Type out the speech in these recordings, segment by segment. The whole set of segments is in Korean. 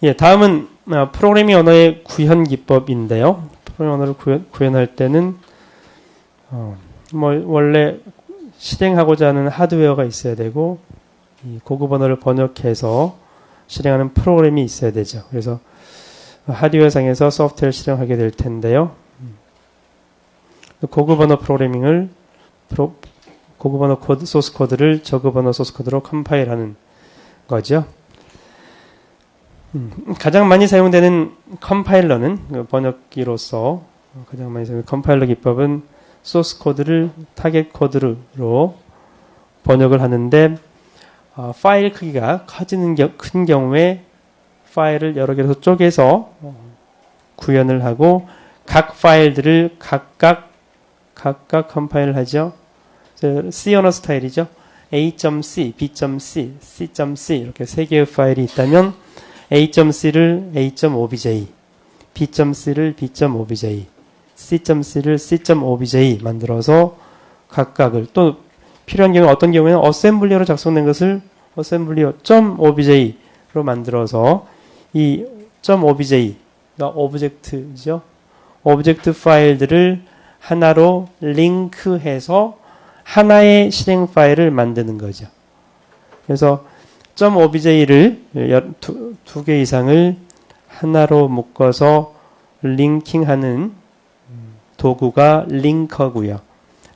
예, 다음은 프로그래밍 언어의 구현 기법인데요. 프로그래밍 언어를 구현할 때는 원래 실행하고자 하는 하드웨어가 있어야 되고 이 고급 언어를 번역해서 실행하는 프로그램이 있어야 되죠. 그래서 하드웨어 상에서 소프트웨어를 실행하게 될 텐데요. 고급 언어 프로그래밍을 고급 언어 코드, 소스 코드를 저급 언어 소스 코드로 컴파일하는 거죠. 가장 많이 사용되는 컴파일러는 번역기로서 가장 많이 사용되는 컴파일러 기법은 소스 코드를 타겟 코드로 번역을 하는데 파일 크기가 큰 경우에 파일을 여러 개로 쪼개서 구현을 하고 각 파일들을 각각 컴파일을 하죠. C 언어 스타일이죠. A.C, B.C, C.C 이렇게 세 개의 파일이 있다면 A.C를 A.obj, B.C를 B.obj, C.C를 C.obj 만들어서 각각을 또 필요한 경우 어떤 경우에는 어셈블리어로 작성된 것을 어셈블리어 .obj로 만들어서 이 .obj가 오브젝트죠. 오브젝트 파일들을 하나로 링크해서 하나의 실행 파일을 만드는 거죠. 그래서 .obj를 두 개 이상을 하나로 묶어서 링킹하는 도구가 링커고요.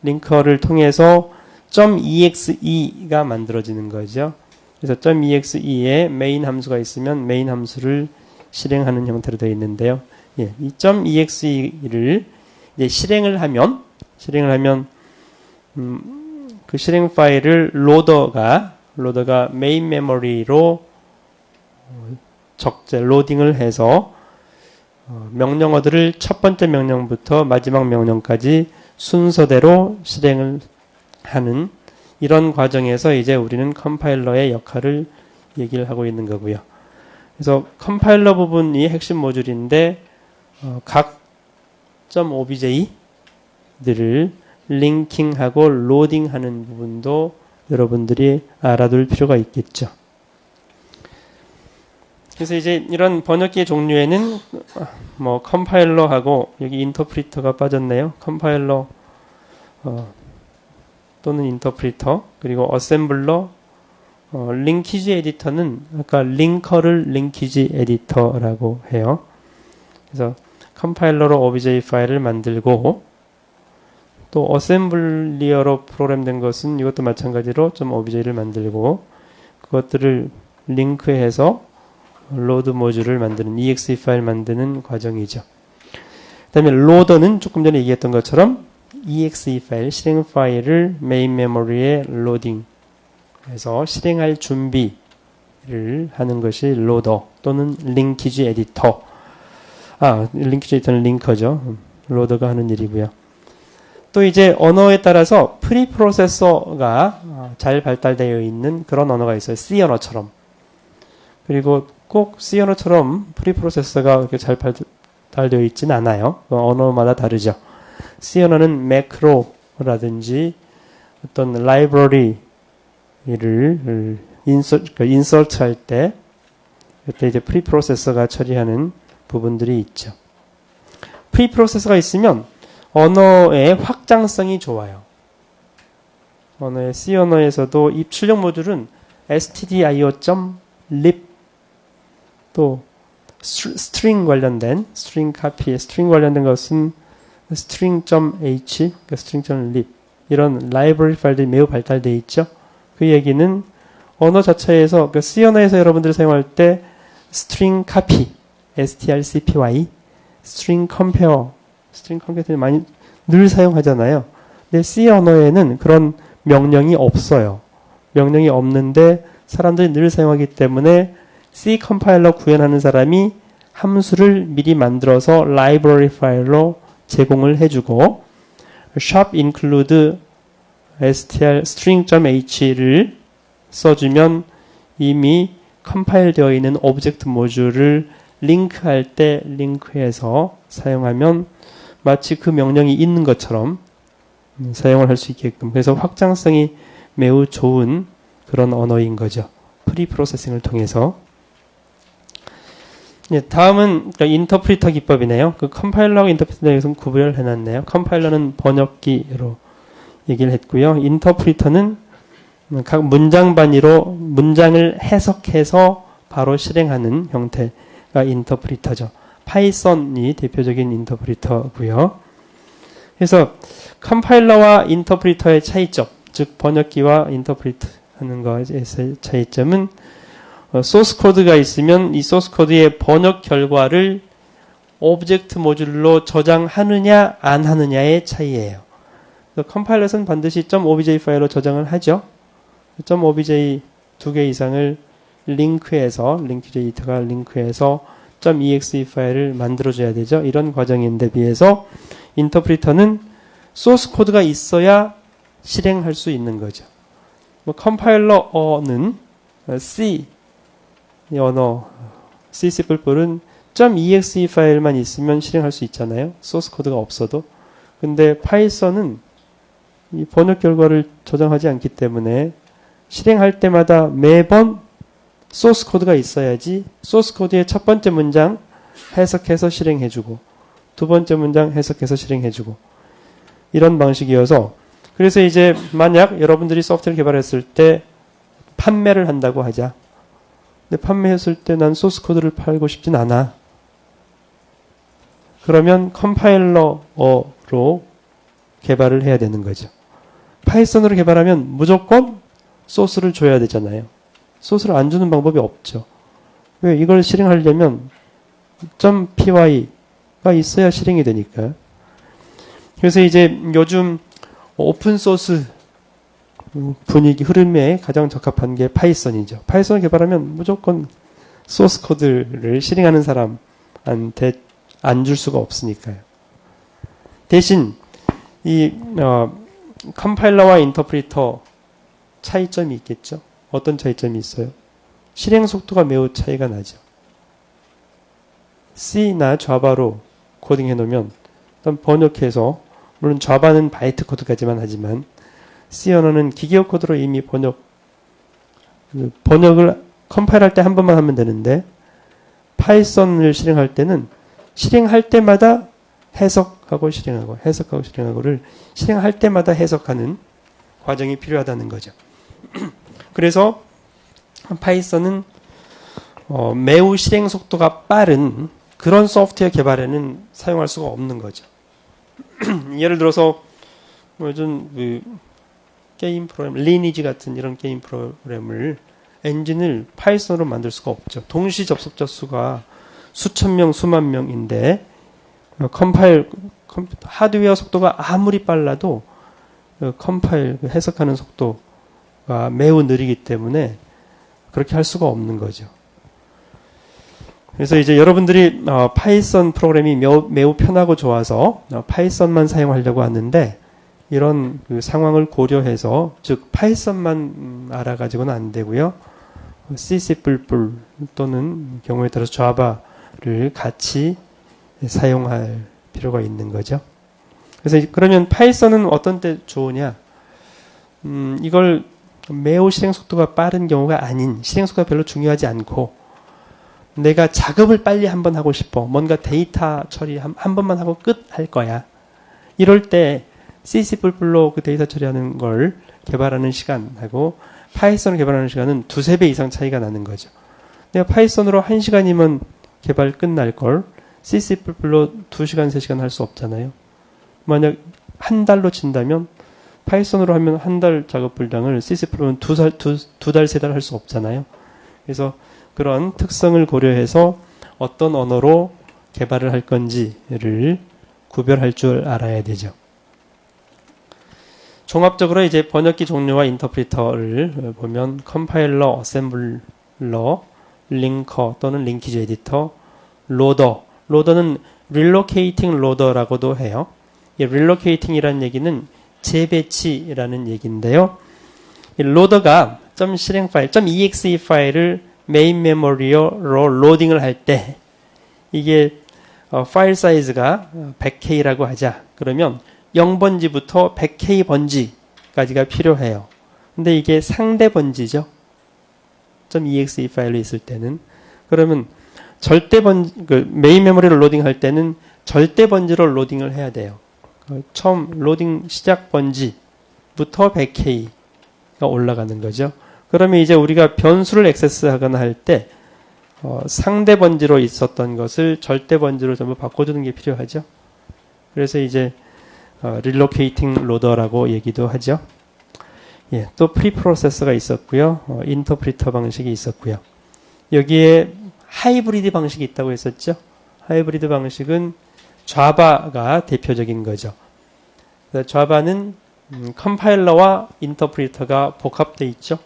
링커를 통해서 .exe가 만들어지는 거죠. 그래서 .exe에 메인 함수가 있으면 메인 함수를 실행하는 형태로 되어 있는데요. 예, 이 .exe를 이제 실행을 하면 그 실행 파일을 로더가 메인 메모리로 로딩을 해서 명령어들을 첫 번째 명령부터 마지막 명령까지 순서대로 실행을 하는 이런 과정에서 이제 우리는 컴파일러의 역할을 얘기를 하고 있는 거고요. 그래서 컴파일러 부분이 핵심 모듈인데 각 .obj들을 링킹하고 로딩하는 부분도 여러분들이 알아둘 필요가 있겠죠. 그래서 이제 이런 번역기의 종류에는 컴파일러하고 여기 인터프리터가 빠졌네요. 컴파일러 또는 인터프리터 그리고 어셈블러 링키지 에디터는 아까 링커를 링키지 에디터라고 해요. 그래서 컴파일러로 OBJ 파일을 만들고 또 어셈블리어로 프로그램된 것은 이것도 마찬가지로 .obj를 만들고 그것들을 링크해서 로드 모듈을 만드는 exe 파일 만드는 과정이죠. 그 다음에 로더는 조금 전에 얘기했던 것처럼 exe 파일, 실행 파일을 메인 메모리에 로딩해서 실행할 준비를 하는 것이 로더 또는 링키지 에디터. 링키지 에디터는 링커죠. 로더가 하는 일이고요. 또 이제 언어에 따라서 프리프로세서가 잘 발달되어 있는 그런 언어가 있어요. C 언어처럼. 그리고 꼭 C 언어처럼 프리프로세서가 그렇게 잘 발달되어 있지는 않아요. 언어마다 다르죠. C 언어는 매크로라든지 어떤 라이브러리를 인서트 할 때 그때 이제 프리프로세서가 처리하는 부분들이 있죠. 프리프로세서가 있으면 언어의 확장성이 좋아요. 언어의 C 언어에서도 이 출력 모듈은 stdio.lib 또 string 관련된 string copy, string 관련된 것은 string.h, string.lib 이런 라이브러리 파일들이 매우 발달되어 있죠. 그 얘기는 언어 자체에서 C 언어에서 여러분들이 사용할 때 string copy, strcpy, string compare 스트링 컴퓨터를 많이 늘 사용하잖아요. 근데 C 언어에는 그런 명령이 없어요. 명령이 없는데 사람들이 늘 사용하기 때문에 C 컴파일러 구현하는 사람이 함수를 미리 만들어서 라이브러리 파일로 제공을 해주고 shop include str string.h를 써주면 이미 컴파일 되어 있는 오브젝트 모듈을 링크할 때 링크해서 사용하면 마치 그 명령이 있는 것처럼 사용을 할 수 있게끔 그래서 확장성이 매우 좋은 그런 언어인 거죠. 프리프로세싱을 통해서. 예, 다음은 인터프리터 기법이네요. 그 컴파일러하고 인터프리터에서 구별을 해놨네요. 컴파일러는 번역기로 얘기를 했고요. 인터프리터는 각 문장 단위로 문장을 해석해서 바로 실행하는 형태가 인터프리터죠. 파이썬이 대표적인 인터프리터고요. 그래서 컴파일러와 인터프리터의 차이점, 즉 번역기와 인터프리터 하는 것에서의 차이점은 소스 코드가 있으면 이 소스 코드의 번역 결과를 오브젝트 모듈로 저장하느냐 안 하느냐의 차이예요. 컴파일러는 반드시 .obj 파일로 저장을 하죠. .obj 두 개 이상을 링크해서 링크제이터가 링크해서 .exe 파일을 만들어줘야 되죠. 이런 과정인데 비해서 인터프리터는 소스 코드가 있어야 실행할 수 있는 거죠. 컴파일러는 C 이 언어 C++은 .exe 파일만 있으면 실행할 수 있잖아요. 소스 코드가 없어도. 근데 파이썬은 이 번역 결과를 저장하지 않기 때문에 실행할 때마다 매번 소스 코드가 있어야지 소스 코드의 첫 번째 문장 해석해서 실행해주고 두 번째 문장 해석해서 실행해주고 이런 방식이어서 그래서 이제 만약 여러분들이 소프트웨어를 개발했을 때 판매를 한다고 하자. 근데 판매했을 때 난 소스 코드를 팔고 싶진 않아. 그러면 컴파일러로 개발을 해야 되는 거죠. 파이썬으로 개발하면 무조건 소스를 줘야 되잖아요. 소스를 안 주는 방법이 없죠. 왜? 이걸 실행하려면 .py가 있어야 실행이 되니까. 그래서 이제 요즘 오픈소스 분위기 흐름에 가장 적합한 게 파이썬이죠. 파이썬을 개발하면 무조건 소스 코드를 실행하는 사람한테 안 줄 수가 없으니까요. 대신 이 컴파일러와 인터프리터 차이점이 있겠죠. 어떤 차이점이 있어요? 실행 속도가 매우 차이가 나죠. C나 자바로 코딩해 놓으면 일단 번역해서 물론 자바는 바이트 코드까지만 하지만 C 언어는 기계어 코드로 이미 번역을 컴파일할 때 한 번만 하면 되는데 파이썬을 실행할 때는 실행할 때마다 해석하고 실행하고 해석하고 실행하고를 실행할 때마다 해석하는 과정이 필요하다는 거죠. 그래서 파이썬은 매우 실행 속도가 빠른 그런 소프트웨어 개발에는 사용할 수가 없는 거죠. 예를 들어서 요즘 게임 프로그램, 리니지 같은 이런 게임 프로그램을 엔진을 파이썬으로 만들 수가 없죠. 동시 접속자 수가 수천 명, 수만 명인데 하드웨어 속도가 아무리 빨라도 컴파일, 해석하는 속도가 매우 느리기 때문에 그렇게 할 수가 없는 거죠. 그래서 이제 여러분들이 파이썬 프로그램이 매우 편하고 좋아서 파이썬만 사용하려고 하는데 이런 상황을 고려해서 즉 파이썬만 알아가지고는 안 되고요. C++ 또는 경우에 따라서 자바를 같이 사용할 필요가 있는 거죠. 그래서 그러면 파이썬은 어떤 때 좋으냐? 이걸 매우 실행 속도가 빠른 경우가 아닌 실행 속도가 별로 중요하지 않고 내가 작업을 빨리 한번 하고 싶어. 뭔가 데이터 처리 한 번만 하고 끝 할 거야. 이럴 때 C++로 그 데이터 처리하는 걸 개발하는 시간하고 파이썬을 개발하는 시간은 두세 배 이상 차이가 나는 거죠. 내가 파이썬으로 1시간이면 개발 끝날 걸 C++로 2시간, 3시간 할 수 없잖아요. 만약 한 달로 친다면 파이썬으로 하면 한 달 작업 분량을 C++는 두 달, 세 달 할 수 없잖아요. 그래서 그런 특성을 고려해서 어떤 언어로 개발을 할 건지를 구별할 줄 알아야 되죠. 종합적으로 이제 번역기 종류와 인터프리터를 보면 컴파일러, 어셈블러, 링커 또는 링키지 에디터, 로더. 로더는 relocating loader라고도 해요. 이 relocating이라는 얘기는 재배치라는 얘기인데요. 이 로더가 .실행 파일, .exe 파일을 메인 메모리로 로딩을 할 때 이게 파일 사이즈가 100K라고 하자. 그러면 0번지부터 100K 번지까지가 필요해요. 근데 이게 상대 번지죠. .exe 파일로 있을 때는. 그러면 메인 메모리를 로딩할 때는 절대 번지로 로딩을 해야 돼요. 처음 로딩 시작 번지부터 100K가 올라가는 거죠. 그러면 이제 우리가 변수를 액세스하거나 할 때 상대 번지로 있었던 것을 절대 번지로 전부 바꿔주는 게 필요하죠. 그래서 이제 relocating loader라고 얘기도 하죠. 예, 또 프리프로세서가 있었고요. 인터프리터 방식이 있었고요. 여기에 하이브리드 방식이 있다고 했었죠. 하이브리드 방식은 자바가 대표적인 거죠. 자바는 컴파일러와 인터프리터가 복합되어 있죠.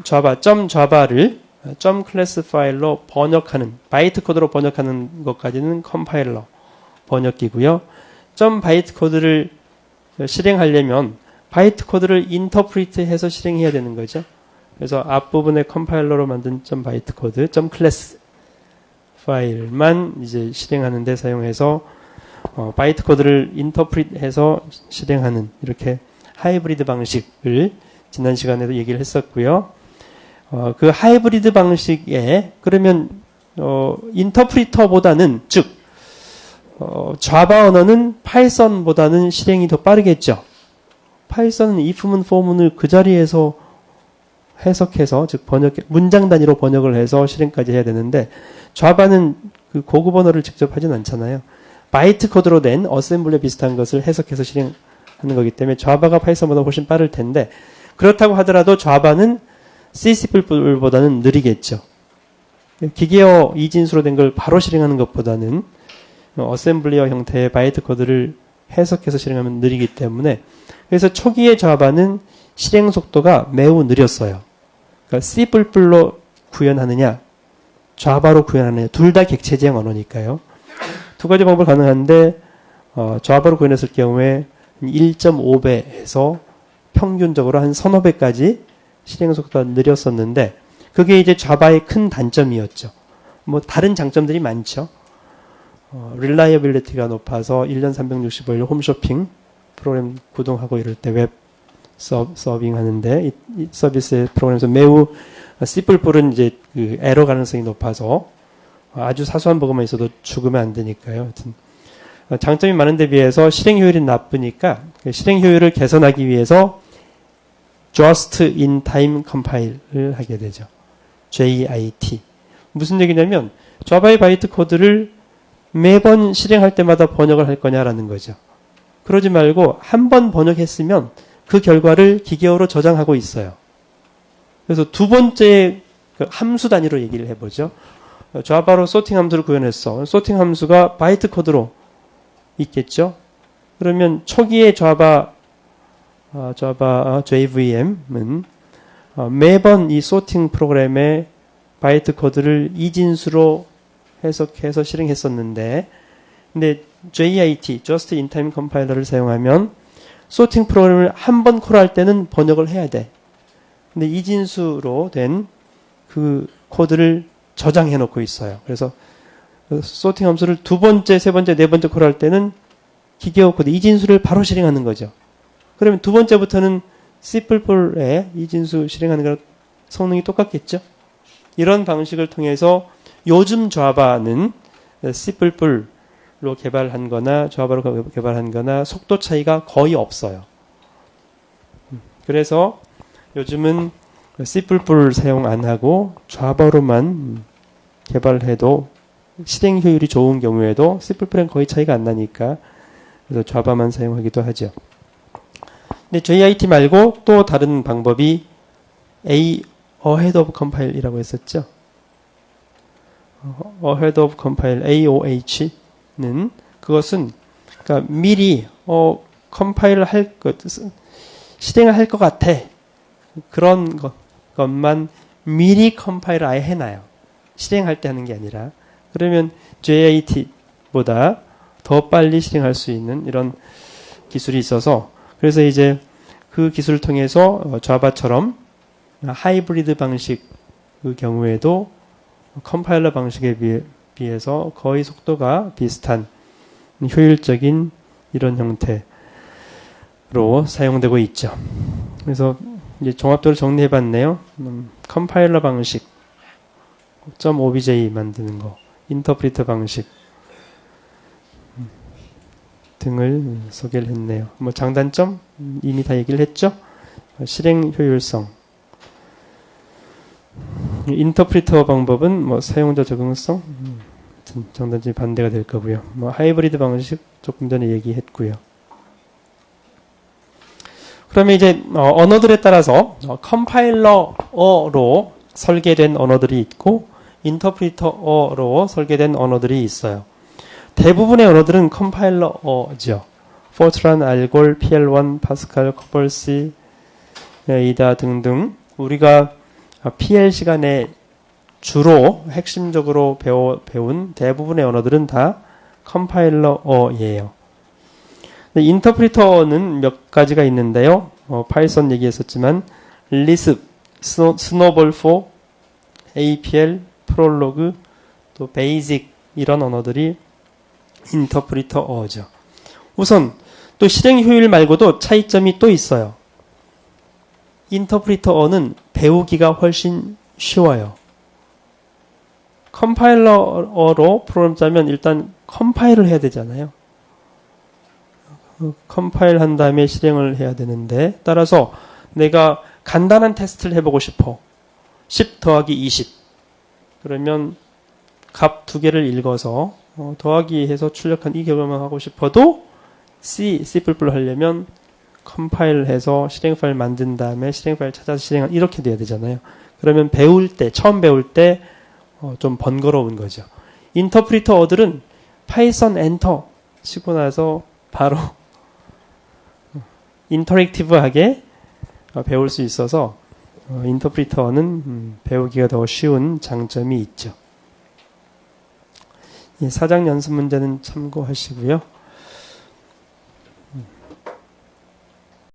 자바를 .class 파일로 번역하는, 바이트 코드로 번역하는 것까지는 컴파일러 번역기고요. 바이트 코드를 실행하려면 바이트 코드를 인터프리트 해서 실행해야 되는 거죠. 그래서 앞부분에 컴파일러로 만든 바이트 코드, .class 파일만 이제 실행하는 데 사용해서 바이트 코드를 인터프리트 해서 실행하는 이렇게 하이브리드 방식을 지난 시간에도 얘기를 했었고요. 그 하이브리드 방식에 그러면 인터프리터보다는 즉 자바 언어는 파이썬보다는 실행이 더 빠르겠죠. 파이썬은 if문 for문을 그 자리에서 해석해서 즉 문장 단위로 번역을 해서 실행까지 해야 되는데 자바는 그 고급 언어를 직접 하진 않잖아요. 바이트 코드로 된 어셈블리와 비슷한 것을 해석해서 실행하는 거기 때문에 자바가 파이썬보다 훨씬 빠를 텐데 그렇다고 하더라도 자바는 C++보다는 느리겠죠. 기계어 이진수로 된 걸 바로 실행하는 것보다는 어셈블리어 형태의 바이트 코드를 해석해서 실행하면 느리기 때문에 그래서 초기의 자바는 실행 속도가 매우 느렸어요. 그러니까 C++로 구현하느냐 자바로 구현하느냐 둘 다 객체지향 언어니까요. 두 가지 방법 가능한데 자바로 구현했을 경우에 1.5배에서 평균적으로 한 서너 배까지 실행 속도가 느렸었는데 그게 이제 자바의 큰 단점이었죠. 뭐 다른 장점들이 많죠. 릴라이어빌리티가 높아서 1년 365일 홈쇼핑 프로그램 구동하고 이럴 때 웹 서빙 하는데 이 서비스의 프로그램에서 매우 C++은 이제 그 에러 가능성이 높아서 아주 사소한 버그만 있어도 죽으면 안 되니까요. 하여튼 장점이 많은데 비해서 실행 효율이 나쁘니까 실행 효율을 개선하기 위해서 Just in Time Compile을 하게 되죠. JIT. 무슨 얘기냐면 자바의 바이트 코드를 매번 실행할 때마다 번역을 할 거냐라는 거죠. 그러지 말고 한 번 번역했으면 그 결과를 기계어로 저장하고 있어요. 그래서 두 번째 그 함수 단위로 얘기를 해보죠. 자바로 소팅 함수를 구현했어. 소팅 함수가 바이트 코드로 있겠죠. 그러면 초기의 자바 JVM은 매번 이 소팅 프로그램의 바이트 코드를 이진수로 해석해서 실행했었는데 근데 JIT, Just in Time Compiler를 사용하면 소팅 프로그램을 한 번 콜할 때는 번역을 해야 돼. 근데 이진수로 된 그 코드를 저장해 놓고 있어요. 그래서 소팅 함수를 두 번째, 세 번째, 네 번째 콜할 때는 기계어 코드 이진수를 바로 실행하는 거죠. 그러면 두 번째부터는 C++에 이진수 실행하는 거랑 성능이 똑같겠죠? 이런 방식을 통해서 요즘 자바는 C++로 개발한 거나 자바로 개발한 거나 속도 차이가 거의 없어요. 그래서 요즘은 C++ 사용 안 하고 자바로만 개발해도 실행 효율이 좋은 경우에도 C++랑 거의 차이가 안 나니까 그래서 자바만 사용하기도 하죠. 근데 JIT 말고 또 다른 방법이 Ahead of Compile이라고 했었죠. Ahead of Compile, AOH는 그것은 그러니까 미리 컴파일을 실행을 할 것 같아. 그런 것만 미리 컴파일을 아예 해놔요. 실행할 때 하는 게 아니라. 그러면 JIT보다 더 빨리 실행할 수 있는 이런 기술이 있어서 그래서 이제 그 기술을 통해서 자바처럼 하이브리드 방식 그 경우에도 컴파일러 방식에 비해서 거의 속도가 비슷한 효율적인 이런 형태로 사용되고 있죠. 그래서 이제 종합적으로 정리해봤네요. 컴파일러 방식 .obj 만드는 거, 인터프리터 방식 등을 소개를 했네요. 뭐 장단점 이미 다 얘기를 했죠. 실행 효율성, 인터프리터 방법은 뭐 사용자 적응성, 장단점이 반대가 될 거고요. 뭐 하이브리드 방식 조금 전에 얘기했고요. 그러면 이제 언어들에 따라서 컴파일러어로 설계된 언어들이 있고 인터프리터어로 설계된 언어들이 있어요. 대부분의 언어들은 컴파일러어죠. 포트란, 알골, PL1, 파스칼, 코벌시, 이다 등등 우리가 PL 시간에 주로 핵심적으로 배운 대부분의 언어들은 다 컴파일러어예요. 인터프리터는 몇 가지가 있는데요. 파이썬 얘기했었지만 리습, 스노볼4, APL, 프롤로그, 또 베이직 이런 언어들이 인터프리터어죠. 우선 또 실행 효율 말고도 차이점이 또 있어요. 인터프리터어는 배우기가 훨씬 쉬워요. 컴파일러어로 프로그램 짜면 일단 컴파일을 해야 되잖아요. 컴파일 한 다음에 실행을 해야 되는데 따라서 내가 간단한 테스트를 해보고 싶어. 10 더하기 20 그러면 값 두 개를 읽어서 더하기 해서 출력한 이 결과만 하고 싶어도 C++ 하려면 컴파일 해서 실행 파일 만든 다음에 실행 파일 찾아서 실행한 이렇게 돼야 되잖아요. 그러면 처음 배울 때 좀 번거로운 거죠. 인터프리터어들은 파이썬 엔터 치고 나서 바로 인터랙티브하게 배울 수 있어서 인터프리터어는 배우기가 더 쉬운 장점이 있죠. 사장 연습 문제는 참고하시고요.